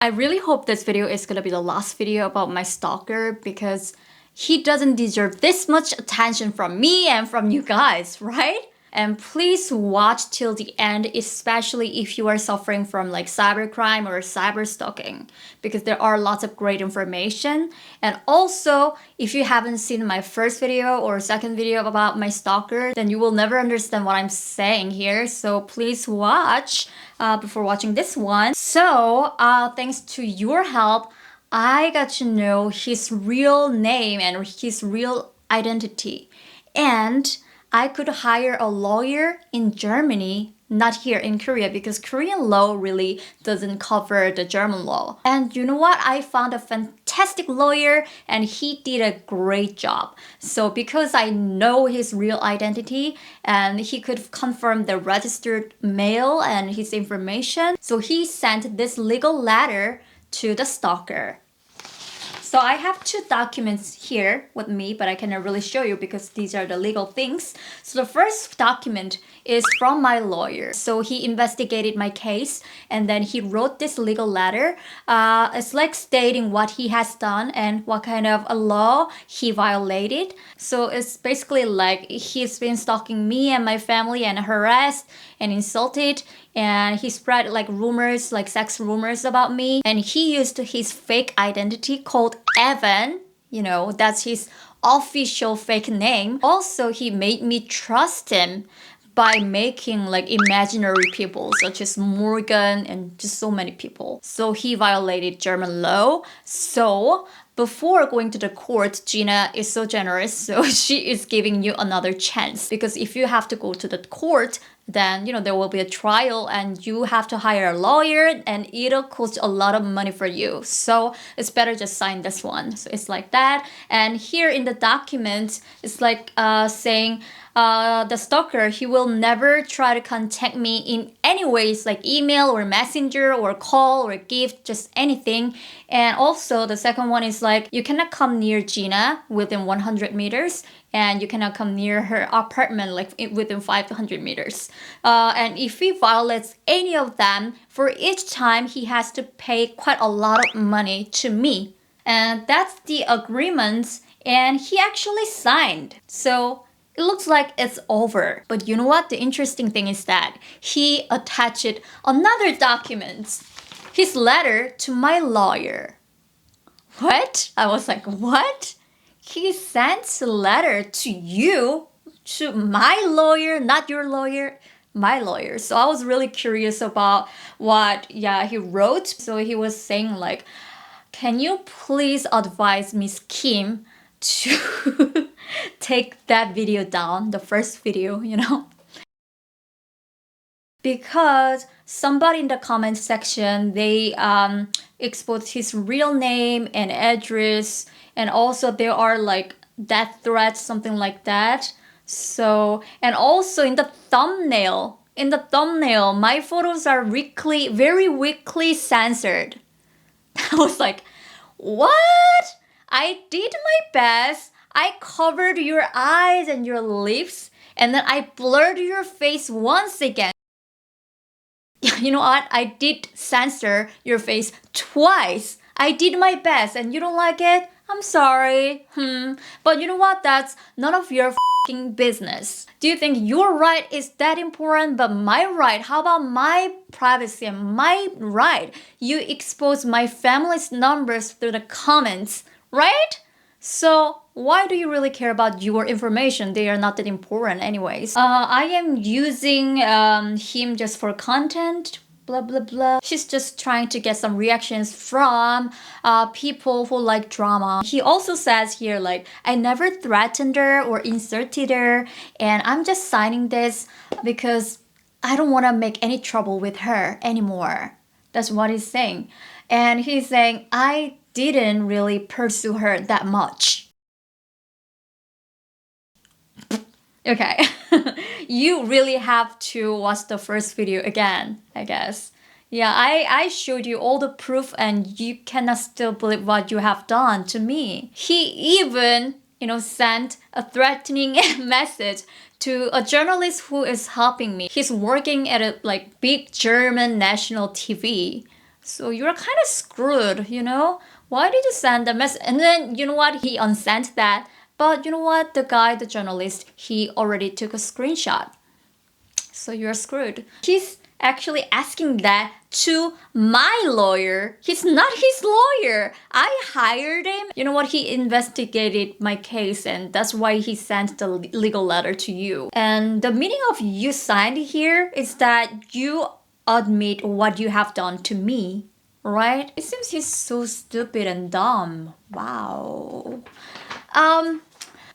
I really hope this video is gonna be the last video about my stalker because he doesn't deserve this much attention from me and from you guys, right? And please watch till the end, especially if you are suffering from like cybercrime or cyberstalking, because there are lots of great information. And also, if you haven't seen my first video or second video about my stalker, then you will never understand what I'm saying here. So please watch before watching this one. So thanks to your help, I got to know his real name and his real identity. And I could hire a lawyer in Germany, not here in Korea, because Korean law really doesn't cover the German law. And you know what? I found a fantastic lawyer and he did a great job. So because I know his real identity and he could confirm the registered mail and his information, so he sent this legal letter to the stalker. So I have two documents here with me, but I cannot really show you because these are the legal things. So the first document is from my lawyer. So he investigated my case and then he wrote this legal letter. It's like stating what he has done and what kind of a law he violated. So it's basically like he's been stalking me and my family and harassed and insulted, and he spread like rumors, like sex rumors about me, and he used his fake identity called Evan. You know, that's his official fake name. Also, he made me trust him by making like imaginary people such as Morgan and just so many people. So he violated German law. So before going to the court, Gina is so generous, so she is giving you another chance. Because if you have to go to the court, then there will be a trial and you have to hire a lawyer and it'll cost a lot of money for you. So it's better just sign this one. So it's like that. And here in the document, it's like saying the stalker, he will never try to contact me in any ways, like email or messenger or call or gift, just anything. And also the second one is like, you cannot come near Gina within 100 meters and you cannot come near her apartment like within 500 meters. And if he violates any of them, for each time he has to pay quite a lot of money to me. And that's the agreement, and he actually signed. So it looks like it's over. But you know what? The interesting thing is that he attached another document, his letter to my lawyer. What? I was like, what? He sent a letter to you, to my lawyer, not your lawyer, my lawyer. So I was really curious about what, he wrote. So he was saying like, can you please advise Miss Kim to take that video down, the first video, because somebody in the comment section, they exposed his real name and address, and also there are like death threats, something like that. So, and also in the thumbnail, my photos are very weakly censored. I was like, what? I did my best. I covered your eyes and your lips, and then I blurred your face once again. You know what? I did censor your face twice. I did my best and you don't like it? I'm sorry. But you know what? That's none of your f***ing business. Do you think your right is that important? But my right, how about my privacy and my right? You expose my family's numbers through the comments, right? So why do you really care about your information? They are not that important anyways. I am using him just for content, blah blah blah. She's just trying to get some reactions from people who like drama. He also says here like, I never threatened her or insulted her, and I'm just signing this because I don't want to make any trouble with her anymore. That's what he's saying. And he's saying, I didn't really pursue her that much. Okay, you really have to watch the first video again, I guess. Yeah, I showed you all the proof and you cannot still believe what you have done to me. He even, sent a threatening message to a journalist who is helping me. He's working at a big German national TV. So you're kind of screwed, you know? Why did you send a message? And then, you know what? He unsent that. But you know what? The guy, the journalist, he already took a screenshot. So you're screwed. He's actually asking that to my lawyer. He's not his lawyer. I hired him. You know what? He investigated my case, and that's why he sent the legal letter to you. And the meaning of you signed here is that you admit what you have done to me, right? It seems he's so stupid and dumb. Wow.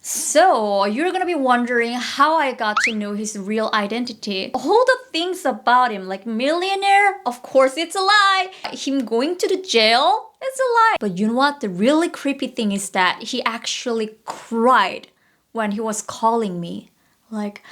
So, you're gonna be wondering how I got to know his real identity. All the things about him, like millionaire, of course it's a lie. Him going to the jail, it's a lie. But you know what? The really creepy thing is that he actually cried when he was calling me. Like,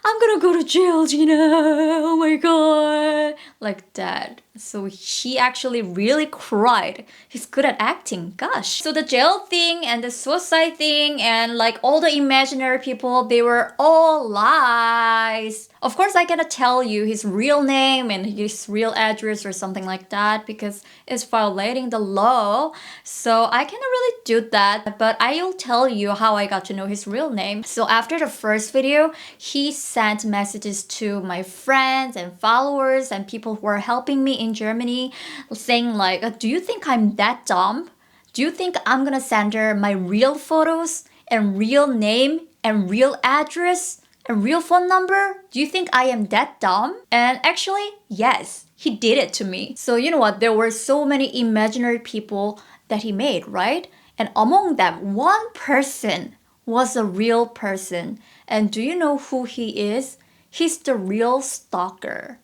I'm gonna go to jail, Gina. Oh my god. Like that. So he actually really cried. He's good at acting. Gosh. So the jail thing and the suicide thing and like all the imaginary people, they were all lies. Of course, I cannot tell you his real name and his real address or something like that because it's violating the law. So I cannot really do that, but I'll tell you how I got to know his real name. So after the first video, he sent messages to my friends and followers and people who are helping me in Germany saying like, do you think I'm that dumb? Do you think I'm gonna send her my real photos and real name and real address? A real phone number? Do you think I am that dumb? And actually, yes, he did it to me. So you know what? There were so many imaginary people that he made, right? And among them, one person was a real person. And do you know who he is? He's the real stalker.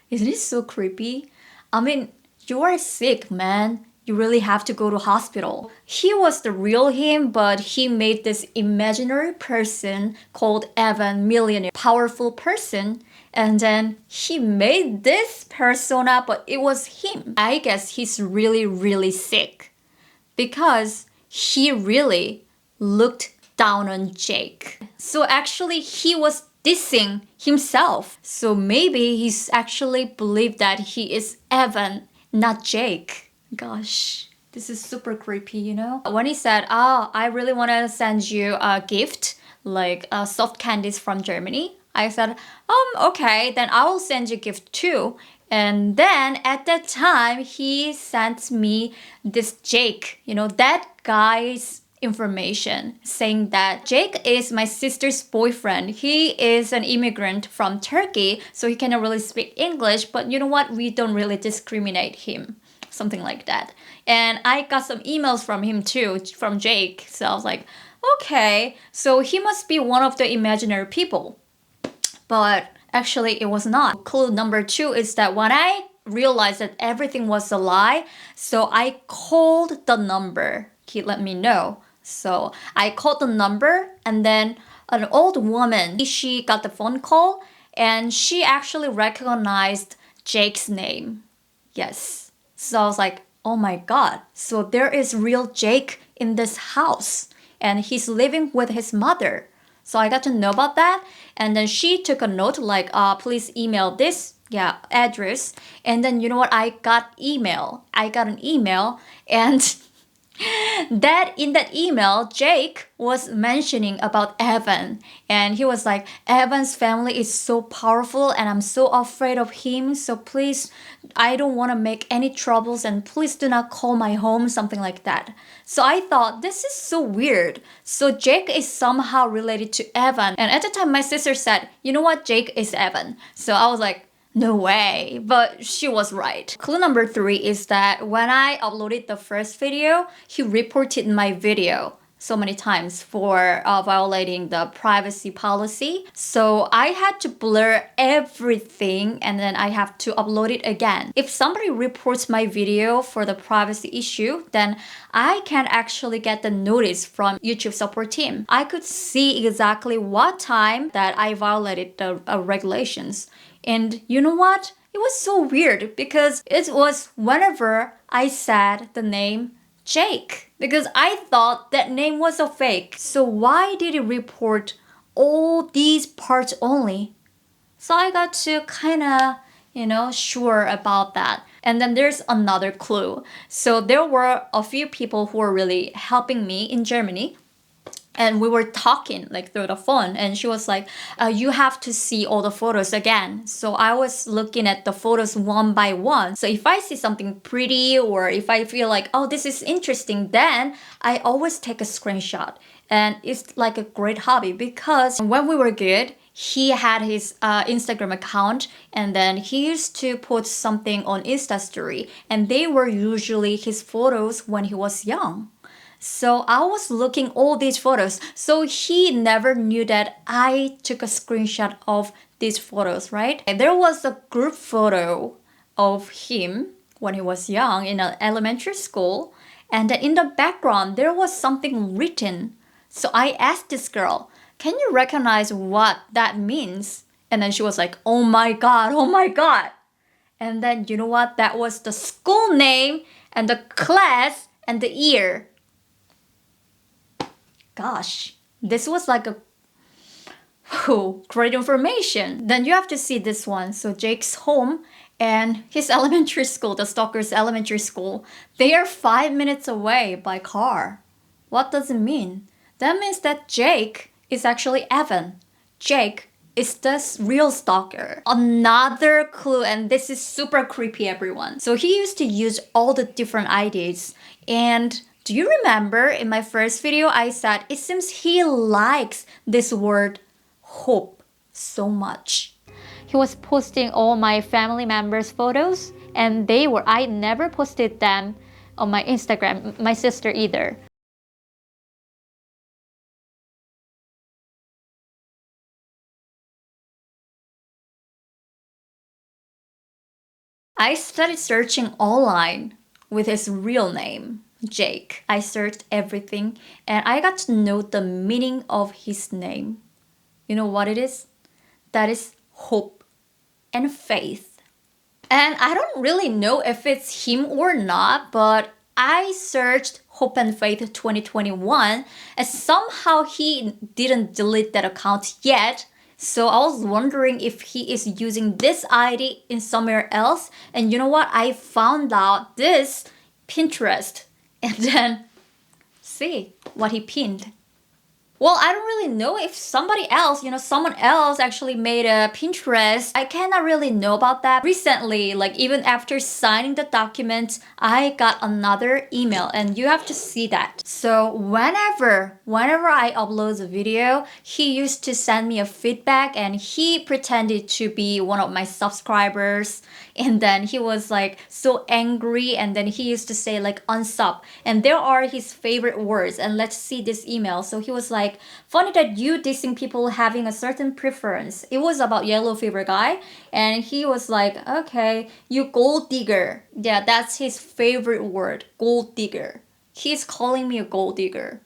Isn't it so creepy? I mean, you are sick, man. You really have to go to hospital. He was the real him, but he made this imaginary person called Evan, millionaire, powerful person. And then he made this persona, but it was him. I guess he's really, really sick because he really looked down on Jake. So actually, he was dissing himself. So maybe he's actually believed that he is Evan, not Jake. Gosh, this is super creepy, you know? When he said, oh, I really want to send you a gift, like soft candies from Germany, I said, okay, then I will send you a gift too. And then at that time, he sent me this Jake, you know, that guy's information saying that Jake is my sister's boyfriend. He is an immigrant from Turkey, so he cannot really speak English, but you know what? We don't really discriminate him. Something like that. And I got some emails from him too, from Jake. So I was like, okay, so he must be one of the imaginary people. But actually, it was not. Clue number 2 is that when I realized that everything was a lie, so I called the number. He let me know. So I called the number, and then an old woman, she got the phone call, and she actually recognized Jake's name. Yes. So I was like, oh my god, so there is real Jake in this house and he's living with his mother. So I got to know about that, and then she took a note like, please email this address. And then you know what? I got an email and that in that email, Jake was mentioning about Evan, and he was like, Evan's family is so powerful and I'm so afraid of him, so please, I don't want to make any troubles and please do not call my home, something like that. So I thought, this is so weird. So Jake is somehow related to Evan, and at the time my sister said, you know what, Jake is Evan. So I was like, no way, but she was right. Clue number 3 is that when I uploaded the first video, he reported my video so many times for violating the privacy policy. So I had to blur everything and then I have to upload it again. If somebody reports my video for the privacy issue, then I can actually get the notice from YouTube support team. I could see exactly what time that I violated the regulations. And you know what? It was so weird because it was whenever I said the name Jake, because I thought that name was a fake. So why did it report all these parts only? So I got to kind of, sure about that. And then there's another clue. So there were a few people who were really helping me in Germany. And we were talking like through the phone, and she was like, you have to see all the photos again. So I was looking at the photos one by one. So if I see something pretty, or if I feel like, oh, this is interesting, then I always take a screenshot. And it's like a great hobby, because when we were good, he had his Instagram account, and then he used to put something on Insta story, and they were usually his photos when he was young. So I was looking all these photos. So he never knew that I took a screenshot of these photos, right? And there was a group photo of him when he was young in an elementary school. And in the background, there was something written. So I asked this girl, can you recognize what that means? And then she was like, oh my God, oh my God. And then you know what? That was the school name and the class and the year. Gosh, this was like a great information. Then you have to see this one. So Jake's home and his elementary school, the stalker's elementary school, they are 5 minutes away by car. What does it mean? That means that Jake is actually Evan. Jake is the real stalker. Another clue, and this is super creepy, everyone. So he used to use all the different IDs, and do you remember in my first video I said it seems he likes this word hope so much. He was posting all my family members' photos, and I never posted them on my Instagram, my sister either. I started searching online with his real name, Jake. I searched everything, and I got to know the meaning of his name. You know what it is? That is hope and faith. And I don't really know if it's him or not, but I searched Hope and Faith 2021, and somehow he didn't delete that account yet. So I was wondering if he is using this ID in somewhere else. And you know what? I found out this Pinterest, and then see what he pinned. Well, I don't really know if somebody else, someone else actually made a Pinterest. I cannot really know about that. Recently, like even after signing the document, I got another email, and you have to see that. So whenever I upload a video, he used to send me a feedback, and he pretended to be one of my subscribers. And then he was like so angry, and then he used to say like unsub, and there are his favorite words. And let's see this email. So he was like, funny that you dissing people having a certain preference. It was about yellow fever guy, and he was like, okay, you gold digger. Yeah, that's his favorite word, gold digger. He's calling me a gold digger.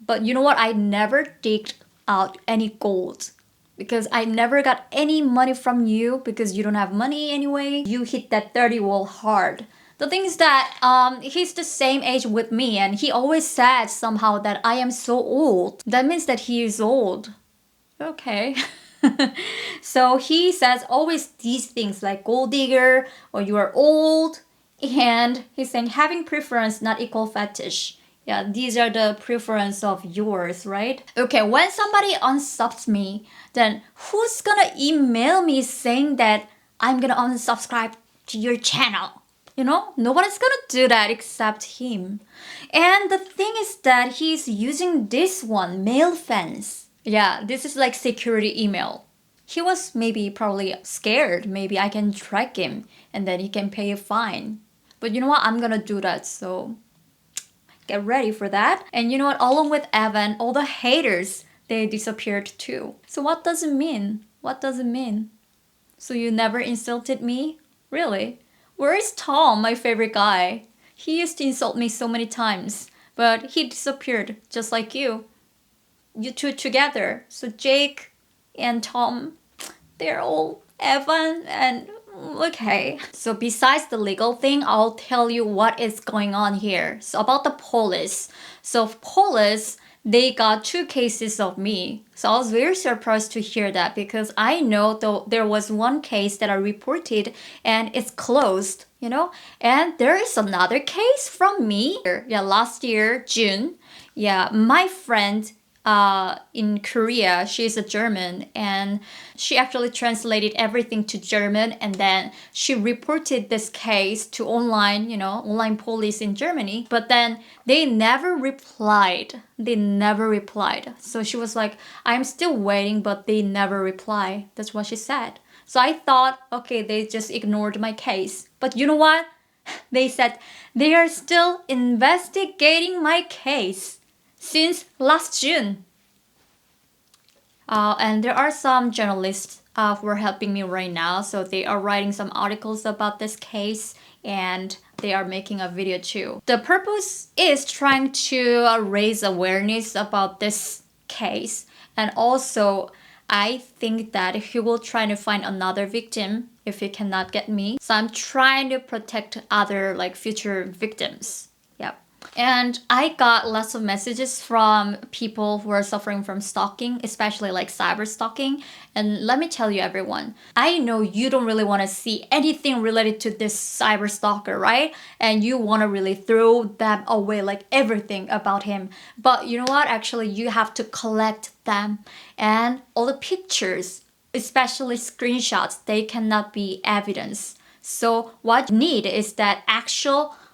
But you know what? I never digged out any gold, because I never got any money from you, because you don't have money anyway. You hit that 30 wall hard. The thing is that he's the same age with me, and he always said somehow that I am so old. That means that he is old. Okay. So he says always these things like gold digger or you are old, and he's saying having preference not equal fetish. Yeah, these are the preference of yours, right? Okay, when somebody unsubs me, then who's gonna email me saying that I'm gonna unsubscribe to your channel? Nobody's gonna do that except him. And the thing is that he's using this one, mail fence. Yeah, this is like security email. He was probably scared. Maybe I can track him and then he can pay a fine. But you know what? I'm gonna do that, so get ready for that. And you know what? Along with Evan, all the haters, they disappeared too. So what does it mean? What does it mean? So you never insulted me? Really? Where is Tom, my favorite guy? He used to insult me so many times, but he disappeared just like you. You two together. So Jake and Tom, they're all Evan and okay. So besides the legal thing, I'll tell you what is going on here. So about the police. So police, they got 2 cases of me. So I was very surprised to hear that, because I know though there was one case that I reported and it's closed. you know. And there is another case from me. Yeah, last year, June. Yeah, my friend in Korea, she's a German, and she actually translated everything to German, and then she reported this case to online, online police in Germany. But then they never replied. They never replied. So she was like, I'm still waiting, but they never reply. That's what she said. So I thought, okay, they just ignored my case. But you know what? They said they are still investigating my case since last June. And there are some journalists who are helping me right now. So they are writing some articles about this case, and they are making a video too. The purpose is trying to raise awareness about this case, and also I think that he will try to find another victim if he cannot get me. So I'm trying to protect other like future victims. Yep. And I got lots of messages from people who are suffering from stalking, especially like cyber stalking. And let me tell you, everyone, I know you don't really want to see anything related to this cyber stalker, right? And you want to really throw them away, like everything about him. But you know what? Actually, you have to collect them, and all the pictures, especially screenshots, they cannot be evidence. So what you need is that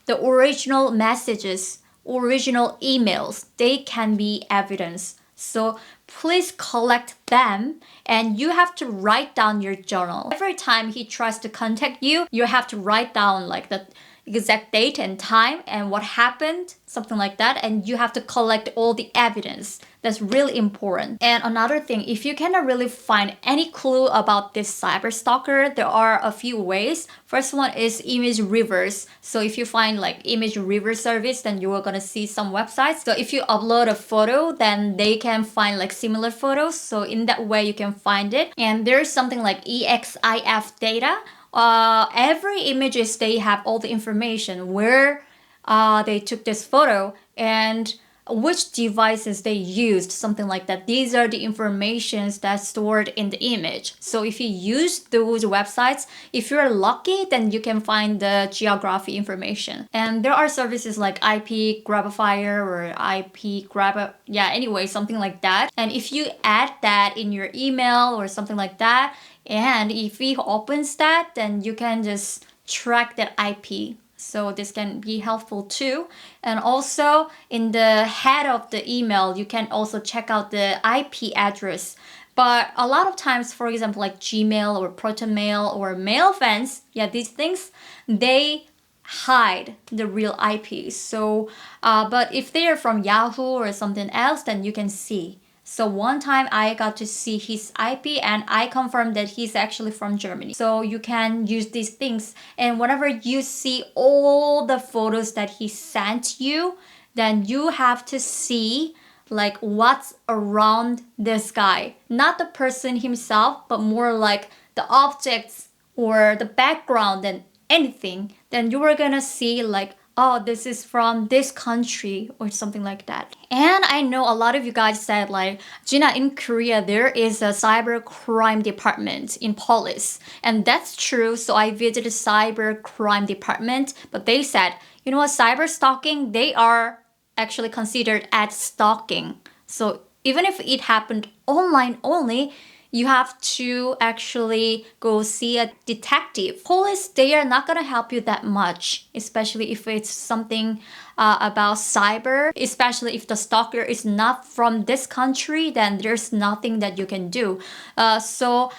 the original messages, original emails, they can be evidence. So please collect them, and you have to write down your journal. Every time he tries to contact you, you have to write down like the exact date and time and what happened, something like that, and you have to collect all the evidence. That's really important. And another thing, if you cannot really find any clue about this cyber stalker, there are a few ways. First one is image reverse. So if you find like image reverse service, then you are gonna see some websites. So if you upload a photo, then they can find like similar photos. So in that way you can find it. And there's something like EXIF data. Every images, they have all the information where they took this photo and which devices they used, something like that. These are the informations that's stored in the image. So if you use those websites, if you're lucky, then you can find the geography information. And there are services like IP Grabifier or IP Grab, yeah, anyway, something like that. And if you add that in your email or something like that, and if he opens that, then you can just track that IP. So this can be helpful too. And also in the head of the email, you can also check out the IP address. But a lot of times, for example, like Gmail or ProtonMail or MailFence, yeah, these things, they hide the real IP. So, but if they are from Yahoo or something else, then you can see. So one time I got to see his IP and I confirmed that he's actually from Germany. So you can use these things, and whenever you see all the photos that he sent you, then you have to see like what's around this guy. Not the person himself, but more like the objects or the background and anything. Then you are gonna see like, oh, this is from this country or something like that. And I know a lot of you guys said like, Gina, in Korea, there is a cybercrime department in police. And that's true. So I visited cybercrime department, but they said, you know what, cyber stalking, they are actually considered as stalking. So even if it happened online only, you have to actually go see a detective. Police, they are not gonna help you that much, especially if it's something about cyber, especially if the stalker is not from this country, then there's nothing that you can do. So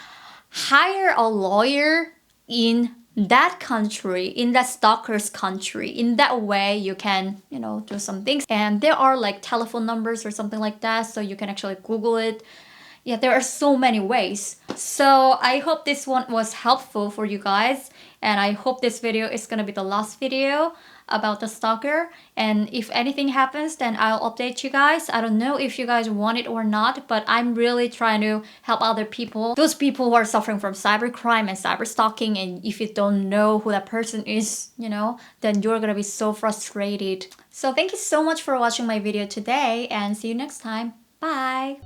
hire a lawyer in that country, in that stalker's country. In that way, you can, do some things. And there are like telephone numbers or something like that, so you can actually Google it. Yeah, there are so many ways. So I hope this one was helpful for you guys. And I hope this video is gonna be the last video about the stalker. And if anything happens, then I'll update you guys. I don't know if you guys want it or not, but I'm really trying to help other people. Those people who are suffering from cybercrime and cyber stalking. And if you don't know who that person is, then you're gonna be so frustrated. So thank you so much for watching my video today, and see you next time. Bye!